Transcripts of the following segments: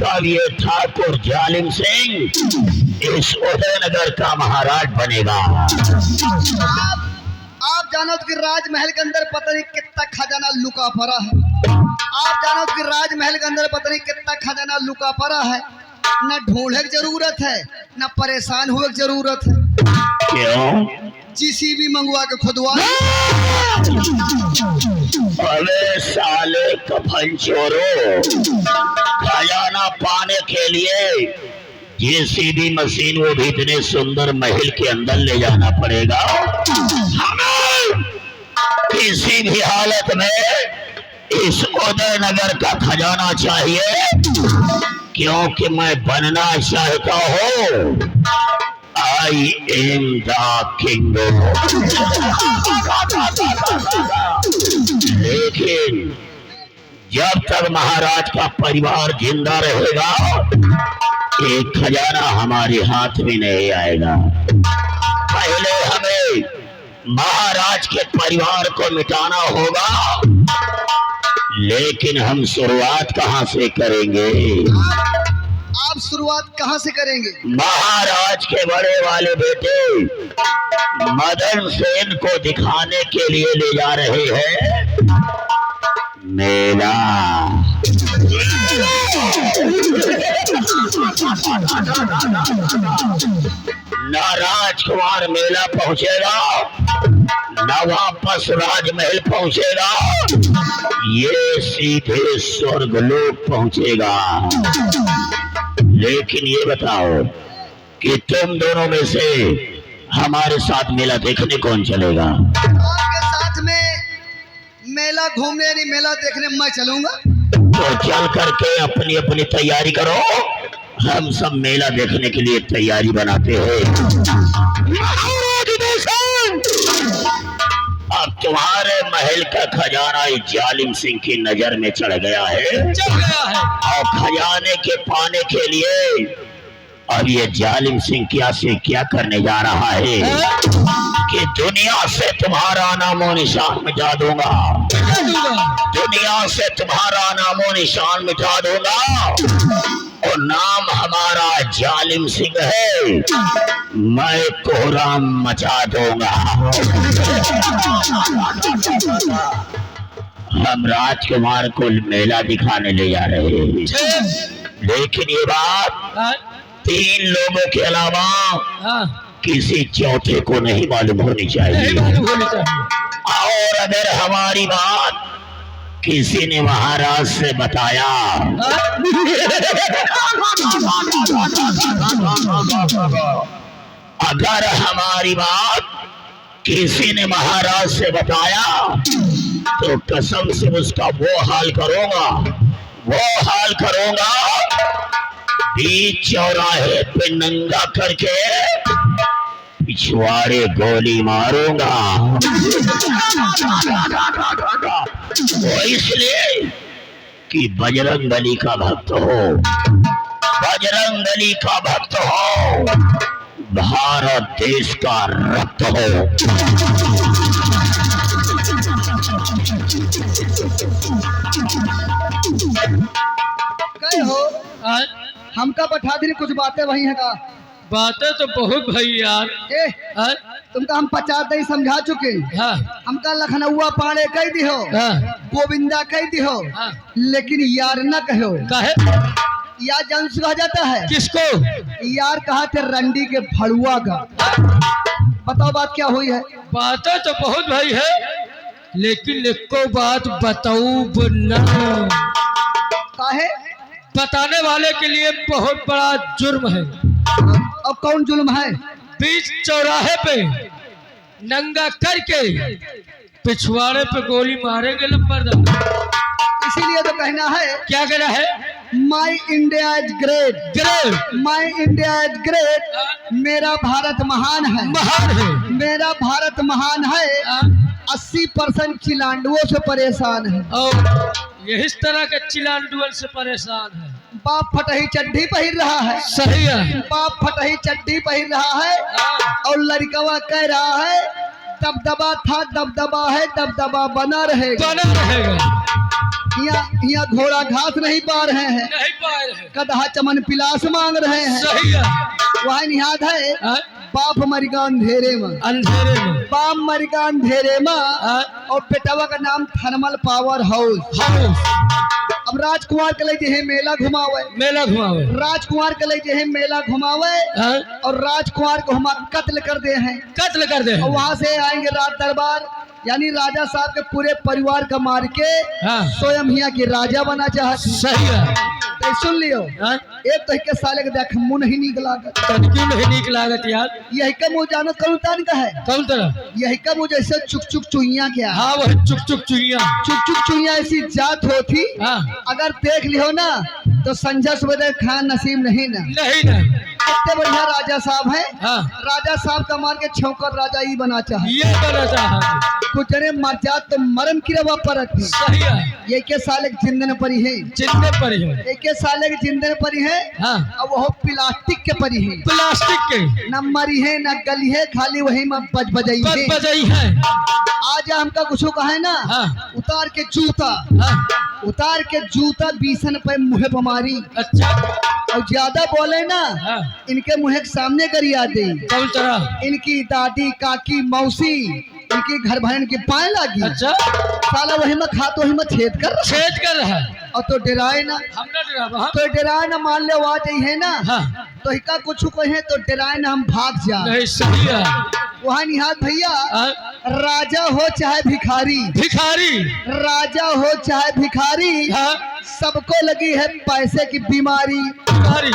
तब ये ठाकुर जालिम सिंह इस उदयनगर का महाराज बनेगा। आप जानो कि राजमहल के अंदर पता नहीं कितना खजाना लुका पड़ा है। आप जानो कि राजमहल के अंदर पता नहीं कितना खजाना लुका पड़ा है। न ढूंढने की जरूरत है, न परेशान होने की जरूरत है। क्यों? जीसीबी मंगवा के खुदवा। अरे साले कफन चोरो, खजाना पाने के लिए जेसीबी मशीन वो भी इतने सुंदर महल के अंदर ले जाना पड़ेगा। हमें किसी भी हालत में इस उदयनगर का खजाना चाहिए, क्योंकि मैं बनना चाहता हूँ आई एम द किंग। लेकिन जब तक महाराज का परिवार जिंदा रहेगा एक खजाना हमारे हाथ में नहीं आएगा। पहले हमें महाराज के परिवार को मिटाना होगा, लेकिन हम शुरुआत कहां से करेंगे? आप शुरुआत कहां से करेंगे? महाराज के बड़े वाले बेटे मदन सेन को दिखाने के लिए ले जा रहे हैं मेला। न राजकुमार मेला पहुंचेगा न वापस राजमहल पहुंचेगा, ये सीधे स्वर्गलोक पहुंचेगा। लेकिन ये बताओ कि तुम दोनों में से हमारे साथ मेला देखने कौन चलेगा? आपके साथ में मेला घूमने यानी मेला देखने मैं चलूंगा। तो चल करके अपनी अपनी तैयारी करो, हम सब मेला देखने के लिए तैयारी बनाते हैं। अब तुम्हारे महल का खजाना इस जालिम सिंह की नजर में चढ़ गया है, और खजाने के पाने के लिए अब ये जालिम सिंह क्या से क्या करने जा रहा है कि दुनिया से तुम्हारा नामो निशान मिटा दूंगा, दुनिया से तुम्हारा नामो निशान मिटा दूंगा, और नाम हमारा जालिम सिंह है, मैं कोहराम मचा दूंगा। हम राजकुमार को मेला दिखाने ले जा रहे हैं, लेकिन ये बात 3 लोगों के अलावा किसी चौथे को नहीं मालूम होनी चाहिए। और अगर हमारी बात किसी ने महाराज से बताया अगर हमारी बात किसी ने महाराज से बताया तो कसम से उसका वो हाल करूंगा बीच चौराहे पे नंगा करके पिछवाड़े गोली मारूंगा। वो इसलिए कि बजरंगबली का भक्त हो, बजरंगबली का भक्त हो, भारत देश का रक्त हो। कहे हो हमका बैठा दी कुछ बातें वही है का? बातें तो बहुत भाई यार। तुमका हम 50 दिन समझा चुके। हमका लखनऊआ पाड़े कह दी हो, गोविंदा कह दी हो, लेकिन यार न कहो। यार जान से कहा जाता है किसको? यार कहा थे रंडी के भड़ुआ का। बताओ बात क्या हुई है? बातें तो बहुत भाई है, लेकिन एको बात बताऊ न। काहे? बताने वाले के लिए बहुत बड़ा जुर्म है। अब कौन जुल्म है? बीच चौराहे पे नंगा करके पिछवाड़े पे गोली मारेंगे लंबरदार। इसीलिए तो कहना है। क्या कहना है? My India is great, great, my India is great. मेरा भारत महान है, महान है, मेरा भारत महान है। 80% चिलांडुओं से परेशान है, और ये इस तरह के चिलांडुअल से परेशान है। बाप फटही चड्डी पहन रहा है। सही है, बाप फटही चड्डी पहन रहा है, और लड़कवा कह रहा है दबदबा था दबदबा है, दबदबा बना रहेगा, बना रहेगा। यहाँ घोड़ा घास नहीं पा रहे हैं, नहीं पा रहे। गधा चमन पिलास मांग रहे हैं। सही है। वहाँ निहाद है हाँ? बाप मरिका अंधेरे में, अंधेरे में। बाप मरिका अंधेरे में, हाँ? और बेटवा का नाम थर्मल पावर हाउस। अब राजकुमार के लिए जे है मेला घुमावे, मेला घुमावे। राजकुमार के लिए जे है मेला घुमावे, हाँ? और राजकुमार को हम कत्ल कर दे हैं। कत्ल कर दे। और वहाँ से आएंगे राज दरबार, यानी राजा साहब के पूरे परिवार का मार के हाँ? स्वयं यहाँ की राजा बना चाहते। सही है। तो सुन लियो, हाँ? एक तो के साले के देख मुंह नहीं नीक लागत, क्यों नहीं नीक लागत यार? यही का मुंह जानो कौन तान का है, कौन तरह? यही का मुंह जैसे चुक चुक चुइया क्या है। हाँ वह चुक चुक चुइया। चुक चुक चुइया ऐसी जात होती, हाँ? अगर देख लियो ना तो संजय सुबेदार खान नसीब नहीं ना। नहीं ना। कितने बढ़िया राजा साहब है। हाँ? राजा साहब का मार के छौकर राजा ही बना चाहे, ये बना चाहा। कुछ जने मर जात तो मरम की रवा परत है। सही है। ये के साले के जिंदन परी है, जितने परी है। ये के साले के जिंदन परी है, हाँ? और वो प्लास्टिक के परी है। प्लास्टिक के न मरी है न गली है, खाली वही में बज बजाई बस है। बजाई है। आज हमका कुछ कहे ना, हाँ? उतार के जूता, हाँ? उतार के जूता बीसन पे मुँह पे मारी, अच्छा। और ज्यादा बोले ना हाँ? इनके मुँह के सामने करिया दे। कौन तरह? इनकी दादी काकी मौसी इनकी घर बहन की पाए लागी। अच्छा। साला वही में खा तो वही में छेद कर रहा। छेद कर रहा है। और तो डराए ना, हम ना डरावा। हाँ? तो डराए ना, मान ले आ जाइए ना, हाँ? तो हिका कुछ कहे तो डराए ना, हम भाग जा। नहीं सही है। वहाँ निहाद भैया, हाँ? राजा हो चाहे भिखारी, भिखारी। राजा हो चाहे भिखारी, हाँ? सबको लगी है पैसे की बीमारी। भिखारी।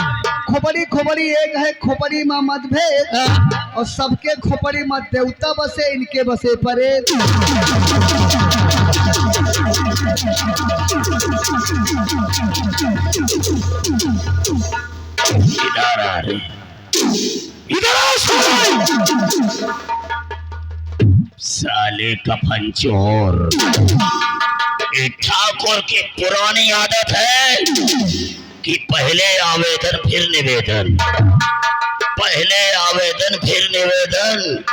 खोपड़ी खोपड़ी एक है, खोपड़ी में मतभेद, हाँ? और सबके खोपड़ी में देवता बसे, इनके बसे परे। इधर आ रे, इधर आ साले कफन चोर। ठाकुर की पुरानी आदत है कि पहले आवेदन फिर निवेदन, पहले आवेदन फिर निवेदन,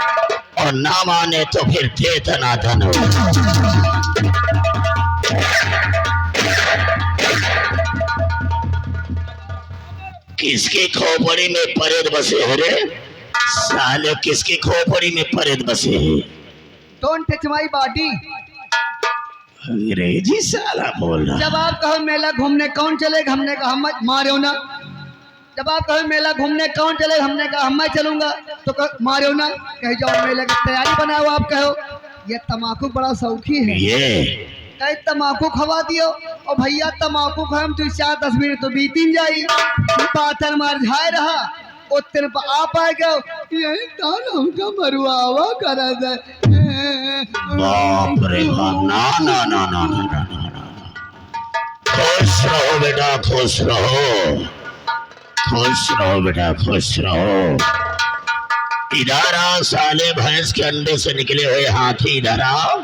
और ना माने तो फिर दे धनाधन हो। किसकी खोपड़ी में परेद बसे हो रे साले, किसकी खोपड़ी में परेद बसे है? Don't touch my body. अंग्रेजी साला बोल रहा। जब आप कहो मेला घूमने कौन चलेगा, हमने कहा हम मारो ना। जब आप कहो मेला घूमने कौन चलेगा, हमने कहा हम मैं चलूंगा, तो मारो ना। कह जाओ मेले की तैयारी बनाओ। आप कहो ये तम्बाकू बड़ा शौकी है, ये कहीं तम्बाकू खवा दियो, और भैया तम्बाकू खाम तो 4-10 मिनट तो बीतीन जाई, पाथर मार झाए रहा, उतने पर आप आ गए, यही तान हमका मरुआवा करा दे। बाप रे बाप, ना ना ना ना ना ना ना ना। खुश रहो बेटा, खुश रहो, खुश रहो बेटा, खुश रहो। इधर आ साले, भैंस के अंडे से निकले हुए हाथी, इधर आओ।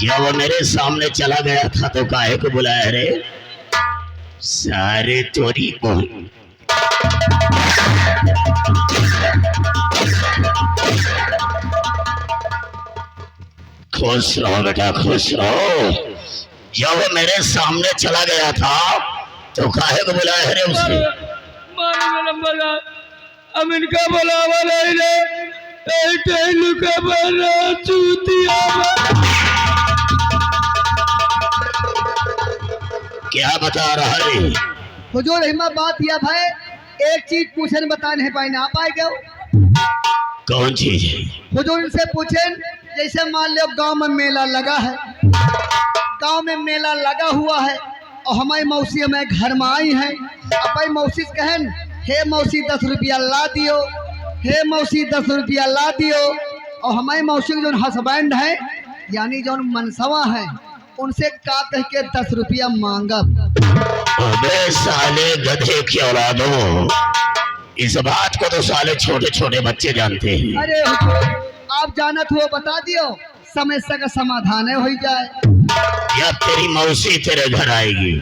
जब वो मेरे सामने चला गया था तो काहे को बुलाया रे? सारे चोरी को खुश रहो बेटा, खुश रहो। जब वो मेरे सामने चला गया था तो काहे को बुलाया रे उसे? अब इनका बुलावा नहीं रे, लुका बना चूतिया। क्या बता रहा रे? हुजूर हिम्मत बात यह भाई, एक चीज पूछन बता नहीं पाए, ना पाए गए। कौन चीज है? हुजूर इनसे पूछें, जैसे मान लो गांव में मेला लगा है, गांव में मेला लगा हुआ है, और हमारी मौसी हमें घर में आई है। अब मौसी से कहन, हे मौसी 10 रुपया ला दियो, हे मौसी 10 रुपया ला दियो। और हमारी मौसी जो हस्बैंड है, यानी जो मनसवा है, उनसे का कह के 10 रुपया मांगब। अबे साले गधे की औलादो, इस बात को तो साले छोटे छोटे बच्चे जानते हैं। अरे आप जानत हो, बता दियो, समस्या का समाधान है हो जाए। या तेरी मौसी तेरे घर आएगी,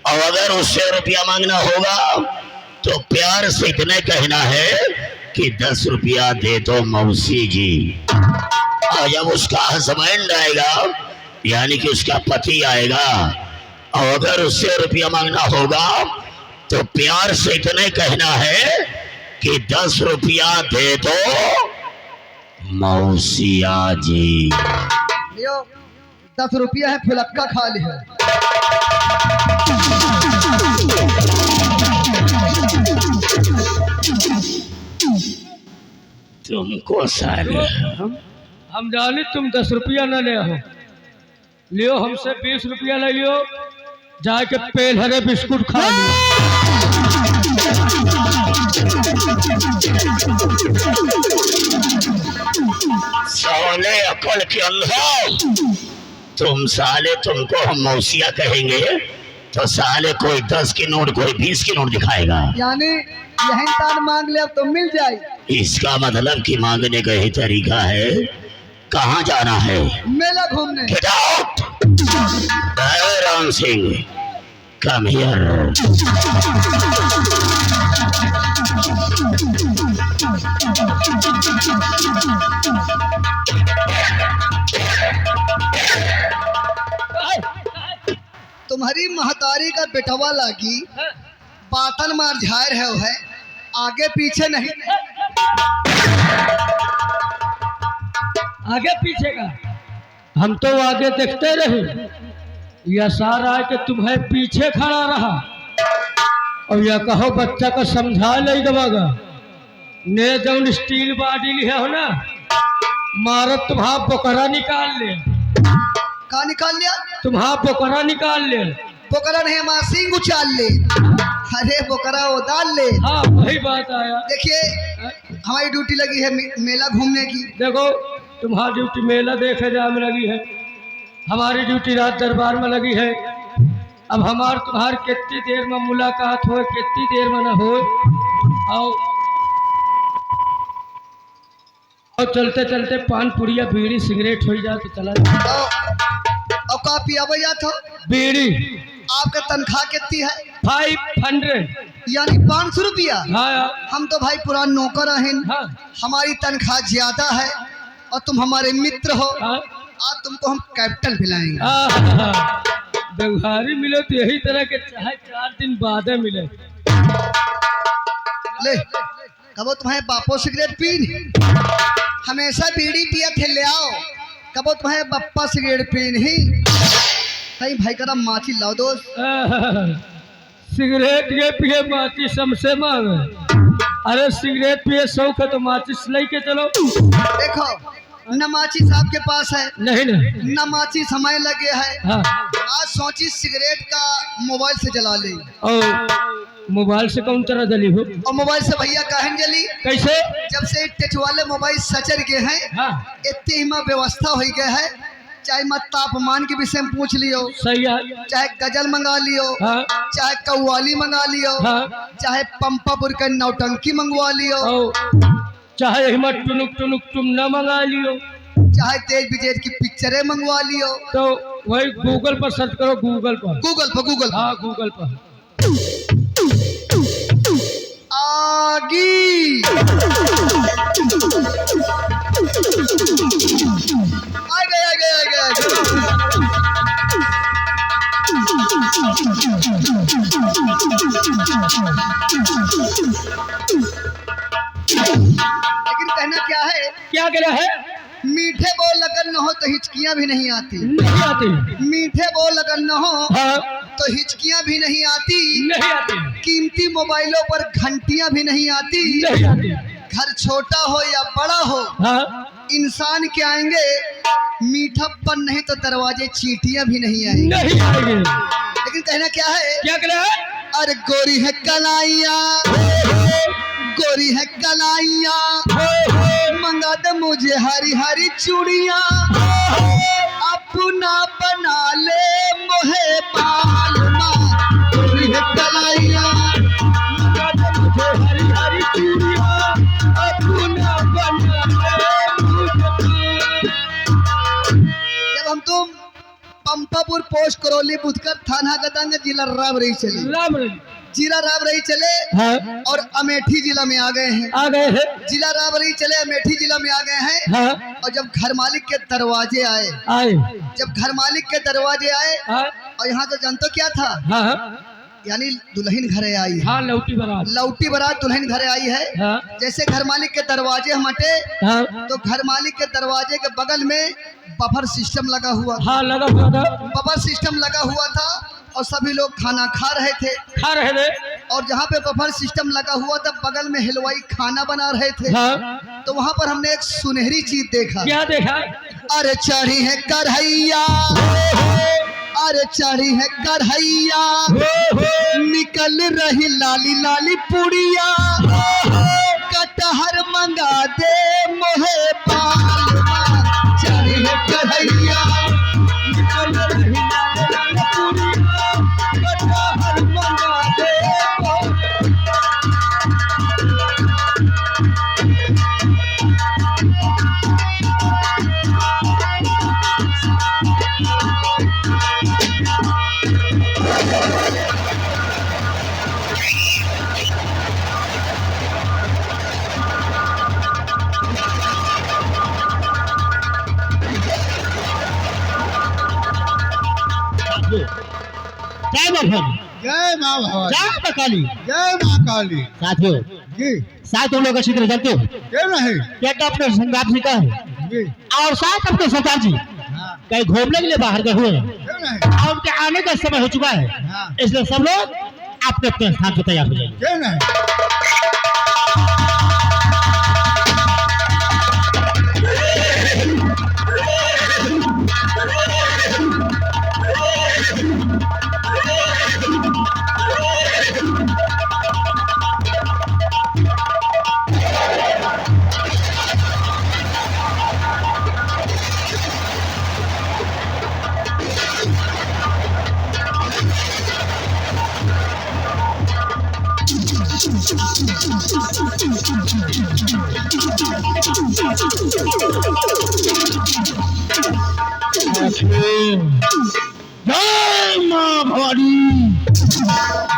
और अगर उससे रुपया मांगना होगा तो प्यार से इतने कहना है कि 10 रुपया दे दो मौसी जी। और जब उसका हस्बैंड आएगा यानी कि उसका पति आएगा और अगर उससे रुपया मांगना होगा तो प्यार से इतने कहना है कि 10 रुपया दे दो मौसिया जी। लियो 10 रुपया है, फुलक्का खा लियो। तुमको साले हम जाने तुम 10 रुपया न ले हो, लियो हमसे 20 रुपया ले लियो, जाके पेल हरे बिस्कुट खा लियो। साले अकल के अंधा, तुम साले तुमको हम मौसिया कहेंगे तो साले कोई 10 की नोट कोई 20 की नोट दिखाएगा। यानी यही तान मांग ले अब तो मिल जाए। इसका मतलब कि मांगने का ही तरीका है। कहाँ जाना है? मेला घूमने। Get out! Ram Singh come here। तुम्हारी महतारी का बेटवा लागी बातन मार झायर है, वो है आगे पीछे नहीं। आगे पीछे का हम तो आगे देखते रहे, यह सारा है कि तुम्हें पीछे खड़ा रहा और यह कहो बच्चा को समझा नहीं दबागा ने जौन स्टील बाडी लिया हो ना, मारत तुम्हारा बोकरा निकाल ले। का निकाल लिया? तुम्हारा बोकरा निकाल ले। बोकरा नहीं, हमारा सिंग उछाल ले। अरे बोकरा वो डाल ले। हाँ वही बात आया। देखिए हमारी ड्यूटी लगी है मेला घूमने की। देखो तुम्हारी ड्यूटी मेला देखे जाने में लगी है, हमारी ड्यूटी रात दरबार में लगी है। अब हमार तुम्हार कितनी देर में मुलाकात हो, कितनी देर में न हो। और चलते चलते पान पुड़िया बीड़ी सिगरेट हो जाए तो चला जाए। और का पियावा या था? बीड़ी। आपका तनख्वाह कितनी है? 500 यानी 500 रुपया। हाँ हम तो भाई पुरान नौकर हैं। हाँ। हमारी तनख्वाह ज्यादा है और तुम हमारे मित्र हो। हाँ। आज तुमको हम कैपिटल पिलाएंगे। व्यवहारी मिले तो यही तरह के, चाहे 4 दिन बाद मिले। ले कबो तुम्हारे बापो सिगरेट पीन, हमेशा बीड़ी पिया थे, ले आओ। कबो तुम्हारे बप्पा सिगरेट पीन ही कहीं भाई करा माची लाओ दोस्त। सिगरेट ये पिए माचिस हमसे मांगे। अरे सिगरेट पिए शौक है तो माचिस लेके चलो। देखो न माचिस आपके पास है, नहीं नहीं न माचिस हमें लगे है। हाँ। आज सोची सिगरेट का मोबाइल से जला ले। और मोबाइल से कौन तरह जली हो? और मोबाइल से भैया कहन जली कैसे? जब से टच वाले मोबाइल सचर गए हैं। हाँ। इतनी ही व्यवस्था हो गए है, चाहे मत तापमान के विषय में पूछ लियो, सही है। चाहे गजल मंगा लियो, हाँ। चाहे कव्वाली मंगा लियो, हाँ। चाहे पंपापुर का नौटंकी मंगवा लियो, चाहे हिम्मत टुनुक टुनुक तुम न मंगा लियो, चाहे तेज विजेट की पिक्चरें मंगवा लियो। तो वही गूगल पर सर्च करो। गूगल पर। गूगल हाँ गूगल पर। आगी आ गया। लेकिन कहना क्या है? क्या करा है? मीठे बोल लगन न हो तो हिचकियां भी नहीं आती। नहीं आती। मीठे बोल लगन न हो हाँ। तो हिचकियां भी नहीं आती। नहीं आती। कीमती मोबाइलों पर घंटियां भी नहीं आती। नहीं आती। घर छोटा हो या बड़ा हो, हाँ। इंसान के आएंगे मीठापन नहीं तो दरवाजे चींटियां भी नहीं आएंगी। नहीं आएंगे। लेकिन कहना क्या है? क्या करा है? अरे गोरी है कलाइया, गोरी है कलाइया, मंगा दे मुझे हरी हरी चूड़िया, अपना बना ले मोहे पालमा। गोरी है कलाइया, मंगा दे मुझे हरी हरी चूड़िया, अपना बना ले मुझे। जब हम तुम पंपापुर पोस्ट करौली बुधकर थाना गदंग जिला राबरेली चले जिला राबरेली चले हाँ और अमेठी जिला में आ गए हैं। आ गए हैं जिला राबरेली चले अमेठी जिला में आ गए हैं। हाँ और जब घर मालिक के दरवाजे आए, आए जब घर मालिक के दरवाजे आए हाँ और यहाँ तो जानते क्या था, हाँ यानी दुल्हन घरे आई है। हाँ लौटी बारात लौटी बारात दुल्हन घरे आई है। हाँ जैसे घर मालिक के दरवाजे हम हटे हाँ तो घर मालिक के दरवाजे के बगल में बफर सिस्टम लगा हुआ था। हाँ लगा हुआ था बफर सिस्टम लगा हुआ था और सभी लोग खाना खा रहे थे। खा रहे थे और जहाँ पे बफर सिस्टम लगा हुआ था बगल में हलवाई खाना बना रहे थे। हाँ तो वहाँ पर हमने एक सुनहरी चीज देखा। क्या देखा अरे चढ़ी है कढ़ैया, अरे चढ़ी है कढ़ैया, निकल रही लाली लाली पुड़िया, कटहर मंगा दे मोहे पालवा। चढ़ी है कढ़ैया, निकल रही लाली लाली पुड़िया, कटहर मंगा दे। जय माँ भवानी, जय माँ भवानी, जय माँ काली, जय माँ काली। साथियों जी साथ तुम लोग अच्छी तरह जानते हो क्यों नहीं? क्या क्या अपने संगाप सीखा है जी और साथ अपने सरदार जी हाँ कहीं घूमने के लिए बाहर गए हुए हैं क्यों नहीं? और उनके आने का समय हो चुका है, हाँ इसलिए सब लोग अपने अपने स्थान पर तैयार हो जाइए। क्यों नहीं? जय माँ भवानी,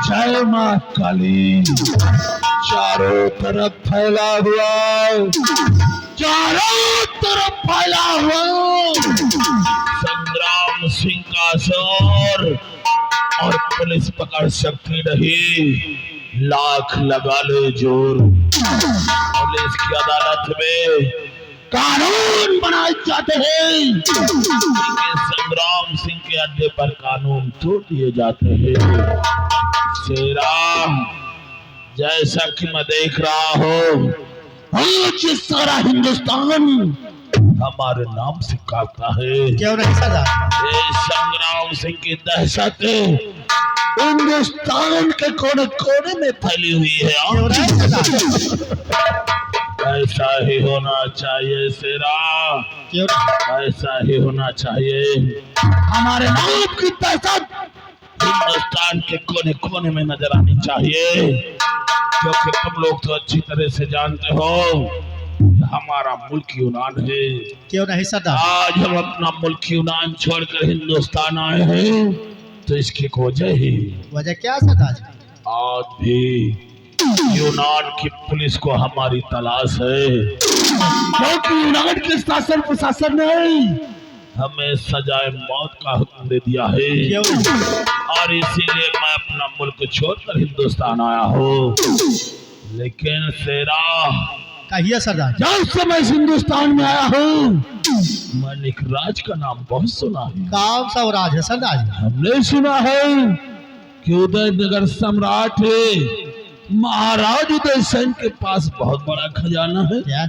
जय माँ काली। चारों तरफ फैला हुआ, चारों तरफ फैला हुआ संग्राम सिंह का जोर और पुलिस पकड़ सकती नहीं। लाख लगा ले जोर, पुलिस की अदालत में कानून बनाए जाते हैं, लेकिन संग्राम सिंह के अड्डे पर कानून तोड़ दिए जाते हैं। शेरा, जैसा कि मैं देख रहा हूँ आज सारा हिंदुस्तान हमारे नाम से कांपता है। क्यों नहीं सरदार? ये संग्राम सिंह की दहशत हिंदुस्तान के कोने कोने में फैली हुई है। क्यों नहीं सरदार? ऐसा ही होना चाहिए शेरा, क्यों नहीं? ऐसा ही होना चाहिए। हमारे नाम की दहशत हिंदुस्तान के कोने कोने में नजर आनी चाहिए, क्योंकि तुम लोग तो अच्छी तरह से जानते हो हमारा मुल्क यूनान है। क्यों नहीं सरदार? आज हम अपना मुल्क यूनान छोड़कर हिंदुस्तान आए हैं तो इसकी वजह ही वजह क्या सरदार? आज भी यूनान की पुलिस को हमारी तलाश है, क्योंकि यूनान के शासन प्रशासन ने हमें सजाए मौत का हुक्म दे दिया है। क्यों नहीं? और इसीलिए मैं अपना मुल्क छोड़कर हिंदुस्तान आया हूँ। लेकिन शेरा, कहिए सरदार। जब से मैं हिंदुस्तान में आया हूँ मैंने एक राज का नाम बहुत सुना है। काम सा राज है सरदार? हमने सुना है कि उदयनगर सम्राट है महाराज उदय सेन के पास बहुत बड़ा खजाना है। क्या?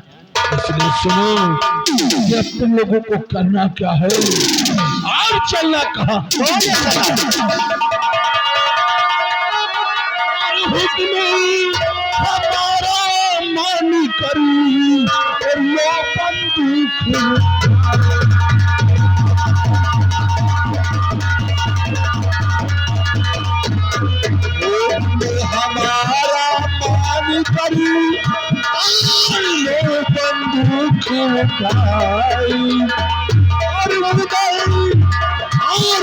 इसलिए सुनो कि अब तुम लोगों को करना क्या है और चलना कहाँ। बोलिए सरदार। हमारा मानी करी और लो बंदूक, हमारा मान करी लो बंदूक उठाई और उदय और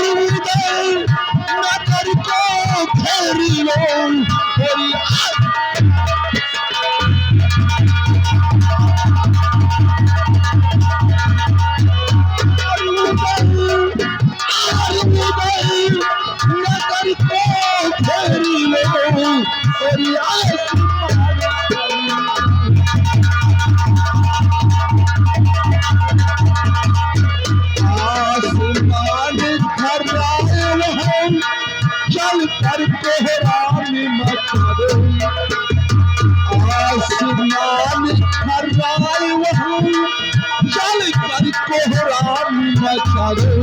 आसमान खराब है चल कर कोहराम मचा दो आसमान खराब है चल कर कोहराम मचा दो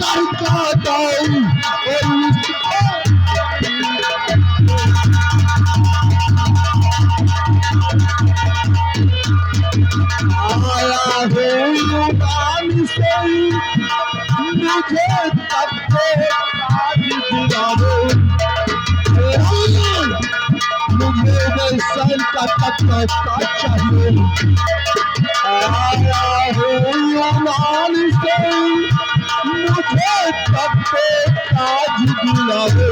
करका दो आया हो युगान से मुझे तब से आज दिलाओ मुझे वैसा का तत्व चाहिए आया हो युगान से मुझे तब से आज दिलाओ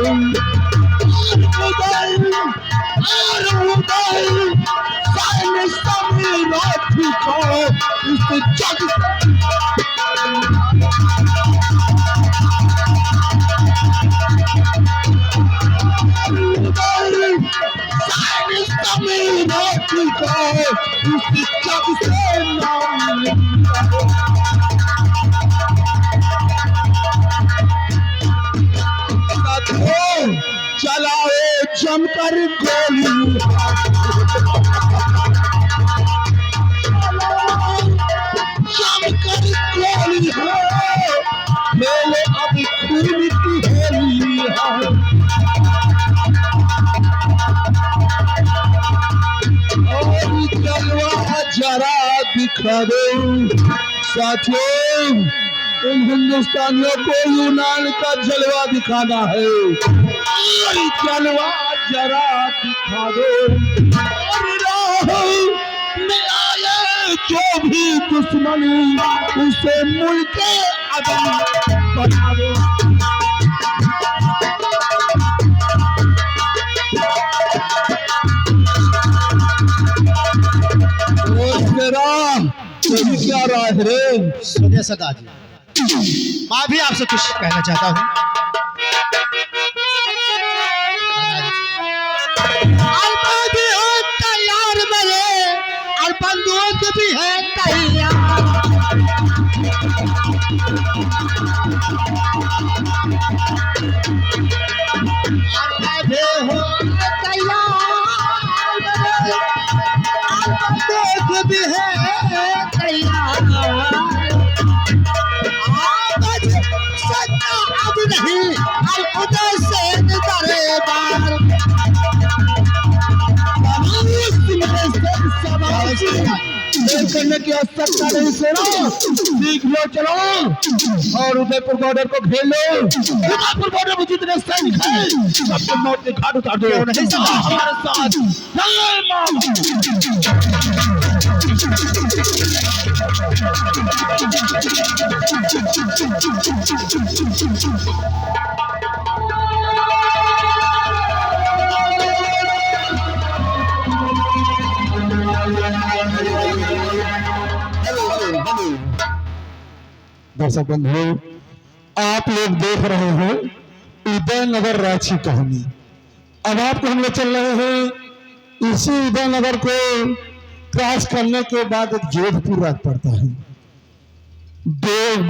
और उदय इस जग चलाओ जमकर गोली जमकर गोली है मेरे अब खून की होली है और जलवा जरा दिखा दो साथियों इन हिंदुस्तानियों को यूनान का जलवा दिखाना है और जलवा जरा दिखा दो और राह में आए जो भी दुश्मनी उसे मुल्के अदम बना दो क्या राह रे सुनिए सरदार जी, मैं भी आपसे कुछ कहना चाहता हूँ। भी हो तैयार मेरे और बंदूक भी है तैयार भी हो तैयार बंदूक भी है तैयार सत्ता अब नहीं और उधर से दरबार करने की आवश्यकता नहीं सेना सीख लो चलो और उदयपुर बॉर्डर को घेर लो उदयपुर बॉर्डर में जितने सैनिक हैं सबको मौत के घाट उतार दो नहीं हमारे साथ दर्शक बंधु, आप लोग देख रहे हैं उदयनगर रांची कहानी। अब आपको हम लोग चल रहे हैं इसी उदयनगर को क्रॉस करने के बाद जोधपुर रात पड़ता है। दो